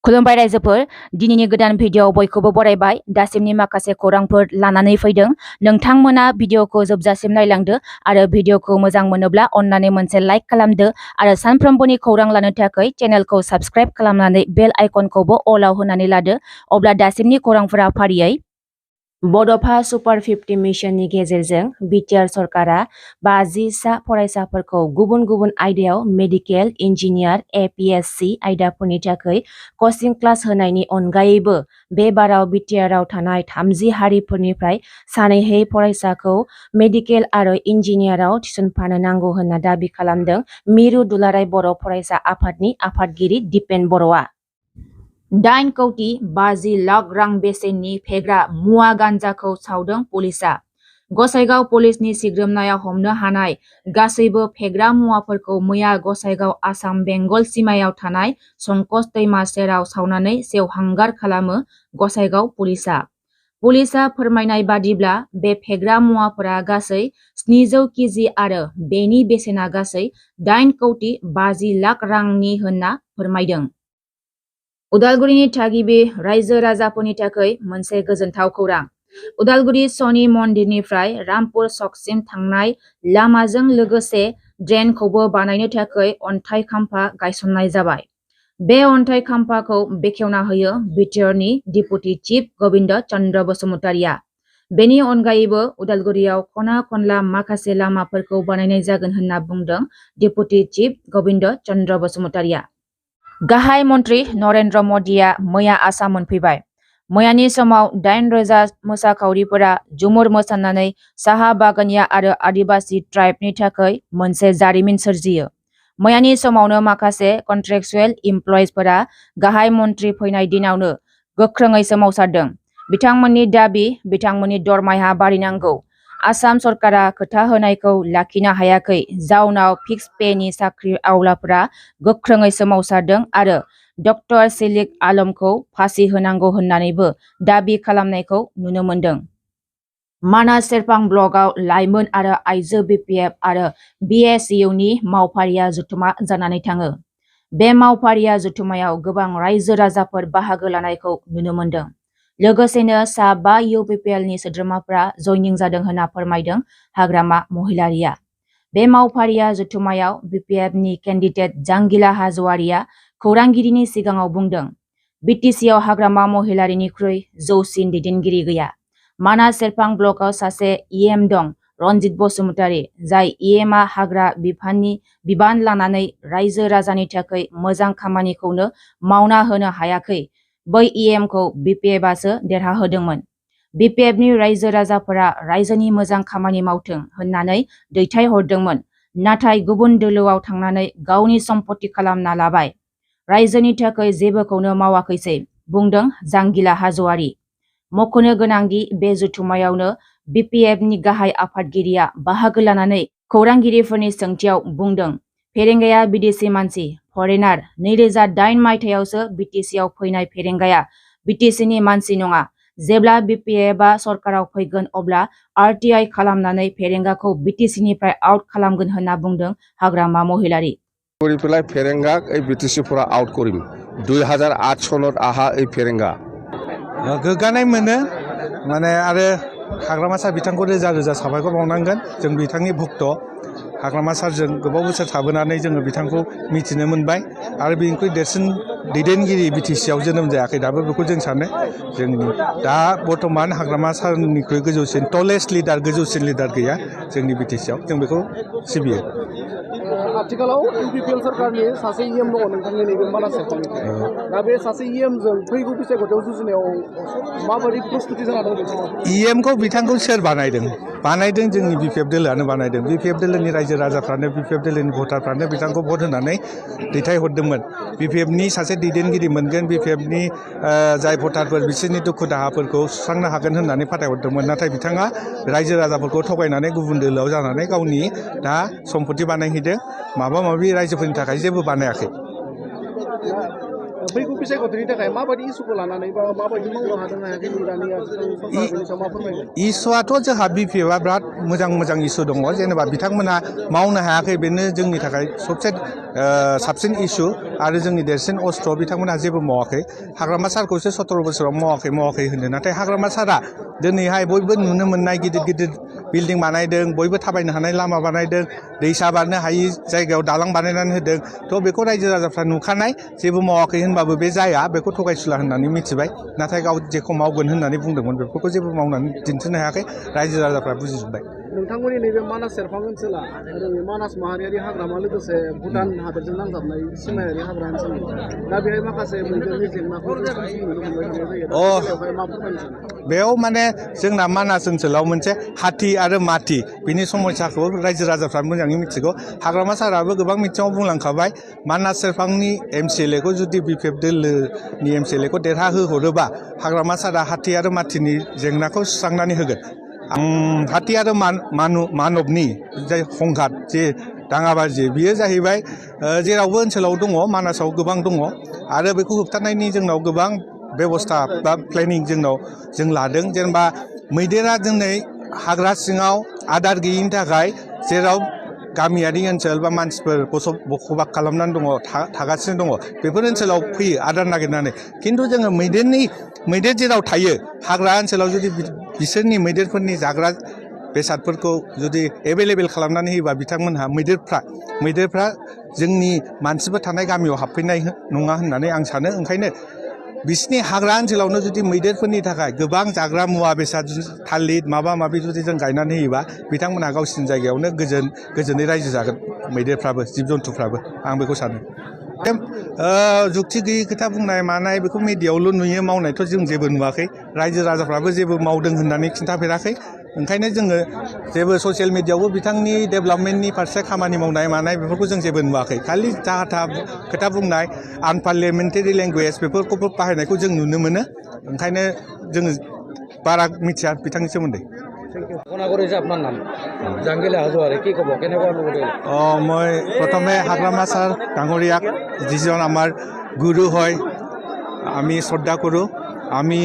खुलुमबाय रायजोफोर दिनैनि गोदान भिडिअ बयखौबो बरायबाय दासिमनि माखासे खौरांफोर लानानै फैदों नोंथांमोना भिडिअखौ जोबजासिम नायलांदो आरो भिडिअखौ मोजां मोनोब्ला अन्नानै मोनसे लाइक खालामदो आरो सानफ्रोमबोनि खौरां लानो थाखाय चेनेलखौ साबस्क्राइब खालामनानै बेल आइकनखौबो अलाव होनानै लादो अब्ला दासिमनि खौरांफोरा फारियै बड'फा सुपार 50 मिशननि गेजेरजों बिटिआर सरकारा 50 सा फरायसाफोरखौ गुबुन गुबुन आयदायाव मेडिकेल इन्जिनियार एपीएससी आयदाफोरनि थाखाय कचिं क्लास होनायनि अनगायैबो बे बाराव बिटिआरआव थानाय 30 हारिफोरनिफ्राय सानैहै फरायसाखौ मेडिकेल आरो इन्जिनियाराव थिसनफानो नांगौ होनना दाबि खालामदों मिरु दुलाराय बर' फरायसा आफादनि आफादगिरि दिपेन बर'आ। 8 कौटि 50 लाख रां बेसेननि फेग्रा मुवा गान्जाखौ सावदों पुलिसआ। गसाइगाव पुलिसनि सिग्रोमनायाव हमनो हानाय गासैबो फेग्रा मुवाफोरखौ मैया गसाइगाव आसाम बेंगल सीमायाव थानाय संकस दैमा सेराव सावनानै सेवहांगार खालामो गसाइगाव पुलिसआ। पुलिसआ फोरमायनाय बादिब्ला बे फेग्रा मुवाफोरा गासै 700 केजि आरो बेनि बेसेना गासै 8 कौटि 50 लाख रांनि होनना फोरमायदों। उदालगुरिनि थागिबि रायजो राजाफोरनि थाखाय मोनसे गोजोनथाव खौरां। उदालगुरि शनि मन्दिरनिफ्राय रामपुर चकसिम थांनाय लामाजों लोगोसे ड्रेनखौबो बानायनो थाखाय अन्थाइ खाम्फा गायसननाय जाबाय। बे अन्थाइ खाम्फाखौ बेखेवना होयो बिटिआरनि डिपुटि चिफ गबिन्द चन्द्र बसुमतारिया। बेनि अनगायैबो उदालगुरियाव खना खनला माखासे लामाफोरखौ बानायनाय जागोन होनना बुंदों डिपुटि चिफ गबिन्द चन्द्र बसुमतारिया। गाहाय मन्त्री नरेन्द्र मदिया मैया आसाम मोनफैबाय। मैयानि समाव 8,000 मोसाखावरिफोरा झुमुर मोसानानै साहा बागानिया आरो आदिबासी ट्राइबनि थाखाय मोनसे जारिमिन सोरजियो। मैयानि समावनो माखासे कन्ट्रेक्चुएल इमप्लयिजफोरा गाहाय मन्त्री फैनाय दिनावनो गोख्रोङै सोमावसारदों। बिथांमोननि दाबि बिथांमोननि दरमाहा बारिनांगौ। आसाम सरकारा खोथा होनायखौ लाखिनो हायाखै जाउनाव फिक्स पेनि साख्रि आवलाफोरा गोख्रोङै सोमावसारदों आरो डक्टर सिलिक आलमखौ फासि होनांगौ होननानैबो दाबि खालामनायखौ नुनो मोन्दों। मानास सेरफां ब्लकआव लाइमोन आरो आइजो बिपिएफ आरो बिएसइउनि मावफारिया जथुमा जानानै थाङो। बे मावफारिया जथुमायाव गोबां रायजो राजाफोर बाहागो लानायखौ नुनो मोन्दों। लोगोसेनो सा 5 इउपिपिएलनि सोद्रोमाफ्रा जयनिं जादों होनना फोरमायदों हाग्रामा महिलारिया। बे मावफारिया जथुमायाव बिपिएफनि केन्डिडेट जांगिला हाज'वारिया खौरांगिरिनि सिगाङाव बुंदों बिटिसिआव हाग्रामा महिलारिनिख्रुइ जौसिन दैदेनगिरि गैया। मानास सेरफां ब्लकआव सासे इएम दं रनजित बसुमतारी जाय इएमआ हाग्रा बिफाननि बिबान लानानै रायजो राजानि थाखाय मोजां खामानिखौनो मावना होनो हायाखै। बै इएमखौ बिपिएफआसो देरहाहोदोंमोन। बिपिएफनि रायजो राजाफोरा रायजोनि मोजां खामानि मावथों होननानै दैथायहरदोंमोन नाथाय गुबुन दोलोआव थांनानै गावनि सम्पति खालामना लाबाय। रायजोनि थाखाय जेबोखौनो मावाखैसै बुंदों जांगिला हाज'वारि। मख'नो गोनांदि बे जथुमायावनो बिपिएफनि गाहाय आफादगिरिया बाहागो लानानै खौरांगिरिफोरनि सोंथियाव बुंदों फेरेंगाया बिदेशी मानसि फरेनार 2008 मायथाइयावसो बिटिसिआव फैनाय फेरेंगाया बिटिसिनि मानसि नङा। जेब्ला बिपिएफआ सरकाराव फैगोन अब्ला RTI खालामनानै फेरेंगाखौ बिटिसिनिफ्राय आउट खालामगोन होनना बुंदों हाग्रामा महिलारि। फेरेंगा बिटिसिफोरा आउट करिम 2008 सनत आहा फेरेंगा गोग्गानाय मोनो माने आरो हाग्रामा सार बिथांखौ रोजा रोजा साबायखर बावनांगोन। जों बिथांनि भक्त हाग्रामा सारजों गोबाव बोसोर थाबोनानै जोङो बिथांखौ मिथिनो मोनबाय आरो बेनिख्रुइ देरसिन दैदेनगिरि बिटिसिआव जोनोम जायाखै दाबो बेखौ जों सानो। जोंनि दा बर्थमान हाग्रामा सारनिख्रुइ गोजौसिन टलेस्ट लिडार गोजौसिन लिडार गैया जोंनि बिटिसिआव जों बेखौ सिबियो। आथिखालाव इउपिपिएल सरकारनि सासे इएम दङ नोंथांनि नैबे मानास सेरफांनिफ्राय दा बे सासे इएमजों फैगौ बिसायख'थियाव जुजिनायाव माबायदि प्रस्तुति जाना दं? इएमखौ बिथांखौ सोर बानायदों? बानायदों जोंनि बिपिएफ दोलोआनो बानायदों। बिपिएफ दोलोनि रायजो राजाफ्रानो बिपिएफ दोलोनि भटारफ्रानो बिथांखौ भट होनानै दैथायहरदोंमोन। बिपिएफनि सासे दैदेनगिरि मोनगोन बिपिएफनि जाय भटारफोर बिसोरनि दुखु दाहाफोरखौ सुस्रांनो हागोन होननानै फाथायहरदोंमोन नाथाय बिथाङा रायजो राजाफोरखौ थगायनानै गुबुन दोलोआव जानानै गावनि दा सम्पति बानायहैदों। माबा माबि रायजोफोरनि थाखाय जेबो बानायाखै। फैगौ बिसायख'थिनि थाखाय माबायदि इसुखौ लानानै बा माबायदि मावनो हादों हायाखै दानि आथिखालनि सरकारनि सायाव मा फोरमायगोन? इसुआथ' जोंहा बिपिएफआ बिराद मोजां इसु दङ जेनेबा बिथांमोना मावनो हायाखै बेनो जोंनि थाखाय सबसे साबसिन इसु आरो जोंनि देरसिन अस्त्र बिथांमोना जेबो मावाखै हाग्रामा सारखौसो 17 बोसोराव मावाखै होनो नाथाय हाग्रामा सारा दिनैहाय बयबो नुनो मोननाय गिदिर बिल्डिं बानायदों बयबो थाबायनो हानाय लामा बानायदों दैसा बारनो हायि जायगायाव दालां बानायनानै होदों थ' बेखौ रायजो राजाफ्रा नुखानाय जेबो मावाखै होनबाबो बे जाया बेखौ थगायसुला होननानै मिथिबाय नाथाय गाव जेखौ मावगोन होननानै बुंदोंमोन बेफोरखौ जेबो मावनानै दिन्थिनो हायाखै रायजो राजाफ्रा बुजिजोब्बाय नोंथांमोननि नैबे मानास सेरफां ओनसोला मानास माहारियारि हाग्रामा लोगोसे भुटान हादोरजों नांजाबनाय सिमायारि हाग्रा ओनसोल दा बेहाय माखासे मैदेरनि जेंनाखौ नुनो मोनबाय थानाय जायो मा फोरमायनो सानो? बेयाव माने जोंना मानास ओनसोलाव मोनसे हाथी आरो माथि बिनि समस्याखौ रायजो राजाफ्रा मोजाङै मिथिगौ हाग्रामा साराबो गोबां मिथिङाव बुंलांखाबाय मानास सेरफांनि एमसिएलए खौ जुदि बिपिएफ दोलोनि एमसिएलए खौ देरहाहोहरोबा हाग्रामा सारा हाथी आरो माथिनि जेंनाखौ सुस्रांनानै होगोन हाथी आरो मानबनि जाय संघात जे दाङाबाजि बियो जाहैबाय जेरावबो ओनसोलाव दङ मानासाव गोबां दङ आरो बेखौ होबथानायनि जोंनाव गोबां बेबस्था बा प्लेनिं जों लादों जेनेबा मैदेरा दिनै हाग्रा सिङाव आदार गैयिनि थाखाय जेराव गामियारि ओनसोल बा मानसिफोर बसबास खालामनानै दङ थागासिनो दङ बेफोर ओनसोलाव फैयो आदार नागिरनानै खिन्थु जोङो मैदेर जेराव थायो हाग्रा ओनसोलाव जुदि बिसोरनि मैदेरफोरनि जाग्रा बेसादफोरखौ जुदि एभेलेबेल खालामनानै होयोबा बिथांमोनहा मैदेरफ्रा जोंनि मानसिफोर थानाय गामियाव हाबफैनाय नङा होननानै आं सानो ओंखायनो बिसिनि हाग्रा ओनसोलावनो जुदि मैदेरफोरनि थाखाय गोबां जाग्रा मुवा बेसाद थालिर माबा माबि जुदि जों गायनानै होयोबा बिथांमोनहा गावसिनि जायगायावनो गोजोनै रायजो जागोन मैदेरफ्राबो जिब जन्थुफ्राबो आं बेखौ सानो जुक्ति गैयि खोथा बुंनाय मानाय बेखौ मिडियायावल' नुयो मावनायथ' जों जेबो नुवाखै रायजो राजाफ्राबो जेबो मावदों होननानै खिन्थाफेराखै ओंखायनो जोङो जेबो ससियेल मिडियायावबो बिथांनि डेभेलपमेन्टनि फारसे खामानि मावनाय मानाय बेफोरखौ जों जेबो नुवाखै खालि जाहा थाहा खोथा बुंनाय आनपार्लियामेन्टारि लेंगुवेज बेफोरखौबो बाहायनायखौ जों नुनो मोनो ओंखायनो जोङो बारा मिथिया बिथांनि सोमोन्दै আপনার নাম জাঙ্গিলা হাজোয়ারে কি কব কেনেকুৱা অনুভূতি? মই প্ৰথমে হাগ্ৰামা ছাৰ ডাঙৰীয়াক যিজন আমাৰ গুৰু হয় আমি শ্ৰদ্ধা কৰোঁ আমি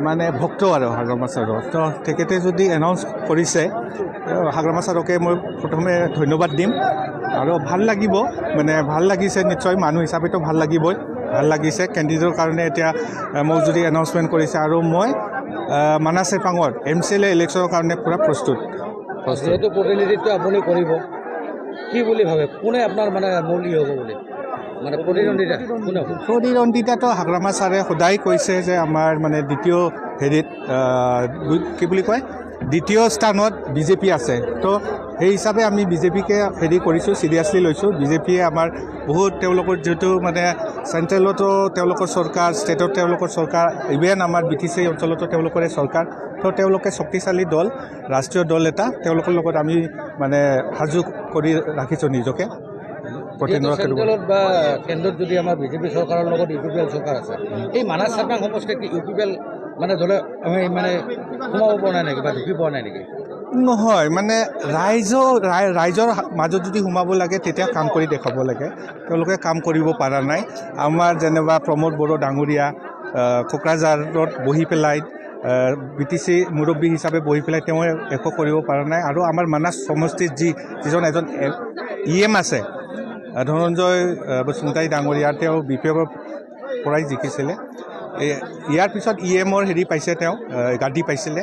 মানে ভক্ত আৰু হাগ্ৰামা ছাৰৰ তো তেখেতে যদি এনাউন্স কৰিছে হাগ্ৰামা ছাৰকে মই প্ৰথমে ধন্যবাদ দিম আৰু ভাল লাগিব মানে ভাল লাগিছে নিশ্চয় মানুহ হিচাপেতো ভাল লাগিবই ভাল লাগিছে কেণ্ডিডেটৰ কাৰণে এতিয়া মোক যদি এনাউন্সমেণ্ট কৰিছে আৰু মই মানাস চেৰপাঙৰ এমচিএলএ ইলেকশ্যনৰ কাৰণে পুৰা প্ৰস্তুত যেহেতু প্ৰতিনিধিত্ব আপুনি কৰিব কি বুলি ভাবে কোনে আপোনাৰ মানে মূল হ'ব বুলি মানে প্ৰতিদ্বন্দ্বিতাটো হাগ্ৰামা ছাৰে সদায় কৈছে যে আমাৰ মানে দ্বিতীয় কি বুলি কয় দ্বিতীয় স্থানত বিজেপি আছে তো সেই হিচাপে আমি বিজেপিকে কৰিছোঁ চিৰিয়াছলি লৈছোঁ বিজেপিয়ে আমাৰ বহুত তেওঁলোকৰ যিহেতু মানে চেণ্ট্ৰেলতো তেওঁলোকৰ চৰকাৰ ষ্টেটত তেওঁলোকৰ চৰকাৰ ইভেন আমাৰ BTC অঞ্চলতো তেওঁলোকৰে চৰকাৰ তো তেওঁলোকে শক্তিশালী দল ৰাষ্ট্ৰীয় দল এটা তেওঁলোকৰ লগত আমি মানে সাজু কৰি ৰাখিছোঁ নিজকে চেণ্ট্ৰেলত বা কেন্দ্ৰত যদি আমাৰ বিজেপি চৰকাৰৰ লগত ইউপিপিএল চৰকাৰ আছে এই মানাস চেৰপাং সমষ্টিত ইউপিপিএল মানে দলে আমি মানে সোমাব পৰা নাই নেকি বা ঢুকি পোৱা নাই নেকি? নহয় মানে ৰাইজৰ মাজত যদি সোমাব লাগে তেতিয়া কাম কৰি দেখাব লাগে তেওঁলোকে কাম কৰিব পৰা নাই আমাৰ যেনিবা প্ৰমোদ বড়ো ডাঙৰীয়া কোকৰাঝাৰত বহি পেলাই BTC মুৰব্বী হিচাপে বহি পেলাই তেওঁ একো কৰিব পৰা নাই আৰু আমাৰ মানাস সমষ্টিত যিজন এজন EM আছে ধনঞ্জয় বসুমতাৰী ডাঙৰীয়া তেওঁ বিপিএফৰ পৰাই জিকিছিলে ইয়াৰ পিছত EMৰ পাইছে তেওঁ গাদী পাইছিলে